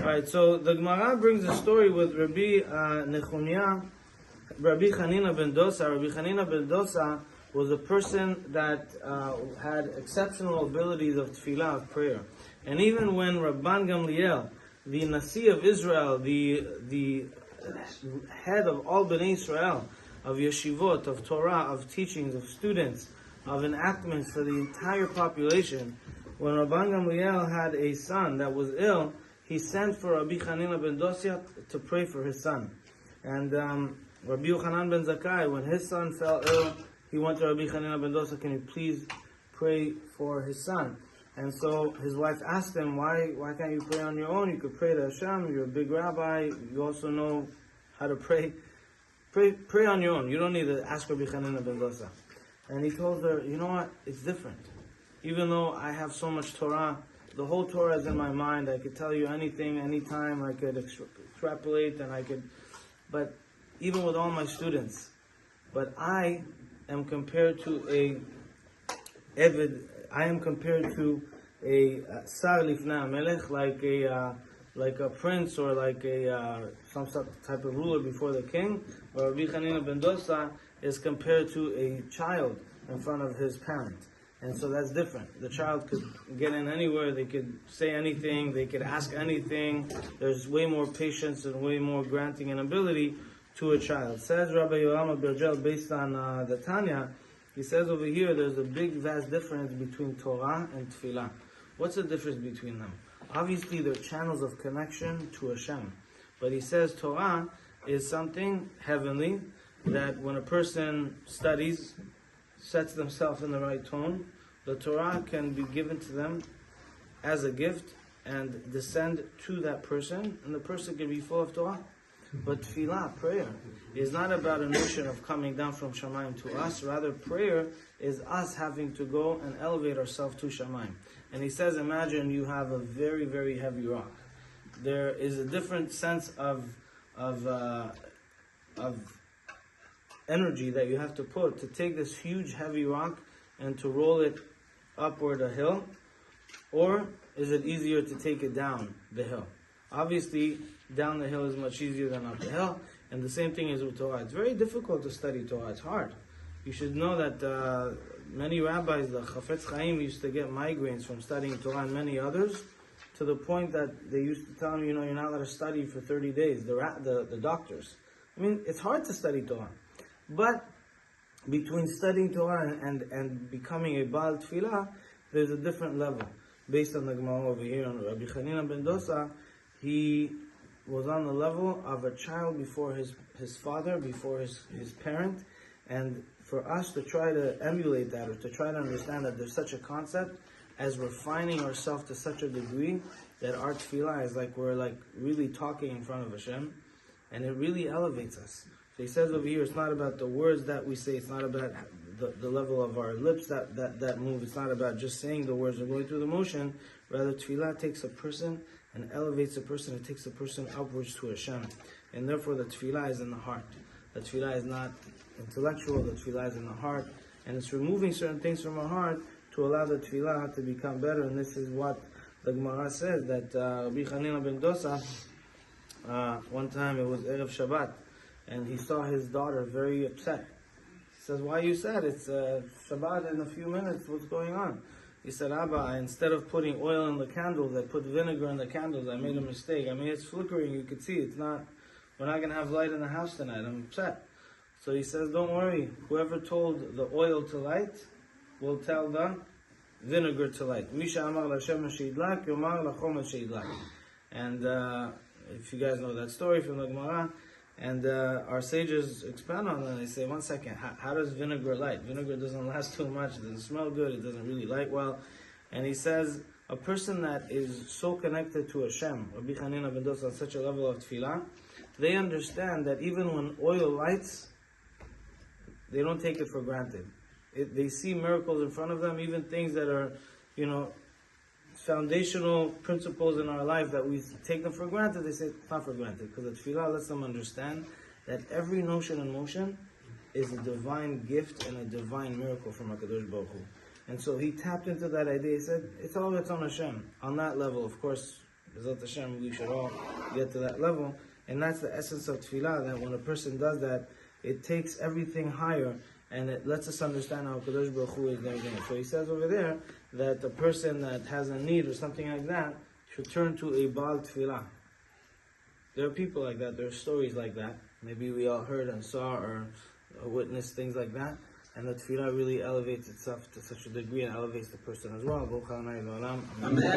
Right, so the Gemara brings a story with Rabbi Nechumia, Rabbi Chanina ben Dosa. Rabbi Chanina ben Dosa was a person that had exceptional abilities of tefillah, of prayer. And even when Rabban Gamliel, the Nasi of Israel, the head of all Bnei Israel, of yeshivot, of Torah, of teachings, of students, of enactments for the entire population, when Rabban Gamliel had a son that was ill, he sent for Rabbi Chanina ben Dosa to pray for his son. And Rabbi Yochanan ben Zakkai, when his son fell ill, he went to Rabbi Chanina ben Dosa, can you please pray for his son? And so his wife asked him, why can't you pray on your own? You could pray to Hashem, you're a big rabbi, you also know how to pray. Pray on your own, you don't need to ask Rabbi Chanina ben Dosa. And he told her, you know what, it's different. Even though I have so much Torah, the whole Torah is in my mind, I could tell you anything, anytime, I could extrapolate, and I could, but even with all my students, but I am compared to a Eved, I am compared to a Sar Lifnei Melech, like a prince or like some type of ruler before the king. Or Rabbi Chanina ben Dosa is compared to a child in front of his parent. And so that's different. The child could get in anywhere, they could say anything, they could ask anything. There's way more patience and way more granting and ability to a child. Says Rabbi Yoram Bergel, based on the Tanya, he says over here there's a big vast difference between Torah and Tefillah. What's the difference between them? Obviously they're channels of connection to Hashem. But he says Torah is something heavenly that when a person studies, sets themselves in the right tone, the Torah can be given to them as a gift and descend to that person, and the person can be full of Torah. But tefillah, prayer, is not about a notion of coming down from Shamayim to us. Rather, prayer is us having to go and elevate ourselves to Shamayim. And he says, imagine you have a very, very heavy rock. There is a different sense of energy that you have to put to take this huge heavy rock and to roll it upward a hill, or is it easier to take it down the hill? Obviously, down the hill is much easier than up the hill, and the same thing is with Torah. It's very difficult to study Torah, it's hard. You should know that many rabbis, the Chafetz Chaim, used to get migraines from studying Torah, and many others, to the point that they used to tell them, you're not allowed to study for 30 days, the doctors. I mean, it's hard to study Torah. But between studying Torah and becoming a Baal Tefillah, there's a different level. Based on the Gemara over here on Rabbi Chanina ben Dosa, he was on the level of a child before his father, before his parent. And for us to try to emulate that, or to try to understand that there's such a concept as refining ourselves to such a degree that our tefillah is like we're like really talking in front of Hashem, and it really elevates us. So he says over here, it's not about the words that we say, it's not about the level of our lips that move, it's not about just saying the words or going through the motion. Rather, tefillah takes a person and elevates a person, it takes a person upwards to Hashem. And therefore the tefillah is in the heart. The tefillah is not intellectual, the tefillah is in the heart. And it's removing certain things from our heart to allow the tefillah to become better. And this is what the Gemara says, that Rabbi Chanina ben Dosa, one time it was Erev Shabbat, and he saw his daughter very upset. He says, why are you sad? It's Shabbat in a few minutes, what's going on? He said, Abba, instead of putting oil in the candles, I put vinegar in the candles. I made a mistake. I mean, it's flickering, you can see. We're not going to have light in the house tonight. I'm upset. So he says, don't worry. Whoever told the oil to light will tell the vinegar to light. Misha amar l'Hashem sheidlak, yomar l'chom sheidlak. And if you guys know that story from the Gemara, and our sages expand on that. They say, one second, how does vinegar light? Vinegar doesn't last too much, it doesn't smell good, it doesn't really light well. And he says, a person that is so connected to Hashem, Rabbi Chanina ben Dosa, on such a level of tefillah, they understand that even when oil lights, they don't take it for granted. They see miracles in front of them, even things that are, foundational principles in our life that we take them for granted, they say it's not for granted, because the tefillah lets them understand that every notion and motion is a divine gift and a divine miracle from HaKadosh Baruch Hu. And so he tapped into that idea. He said, it's all on Hashem. On that level, of course, B'ezrat Hashem, we should all get to that level. And that's the essence of Tefillah, that when a person does that, it takes everything higher, and it lets us understand how Kadosh Baruch Hu is doing it. So he says over there that the person that has a need or something like that should turn to a Baal Tefillah. There are people like that, there are stories like that. Maybe we all heard and saw or witnessed things like that. And the Tefillah really elevates itself to such a degree and elevates the person as well. Amen.